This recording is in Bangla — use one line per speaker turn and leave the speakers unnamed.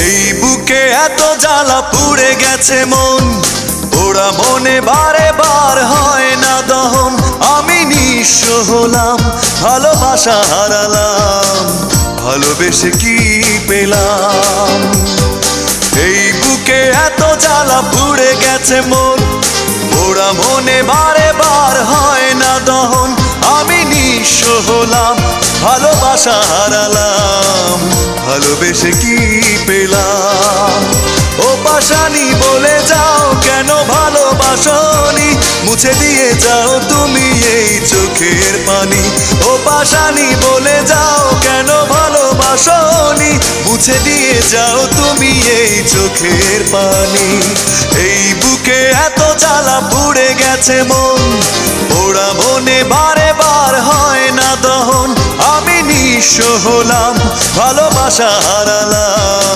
এই বুকে এত জ্বালা পুড়ে গেছে মন, ওরা মনে বারে বার হয় না দহন। আমি নিঃস্ব হলাম, ভালোবাসা হারালাম, ভালোবেসে কি পেলাম? এই বুকে এত জ্বালা পুড়ে গেছে মন, ওরা মনে বারে বার হয় না দহন। আমি নিঃস্ব হলাম, ভালোবাসা হারালাম, ভালোবেসে কি পেলাম? ও পাশানি বলে যাও কেন ভালোবাসনি, মুছে দিয়ে যাও তুমি এই চোখের পানি। ও পাশানি বলে যাও কেন ভালোবাসনি, মুছে দিয়ে যাও তুমি এই চোখের পানি। এই বুকে এত জ্বালা পুড়ে গেছে মন, ওরা মনে বারে বার হয় না দহন। আমি নিঃস্ব হলাম, ভালোবাসা হারালাম।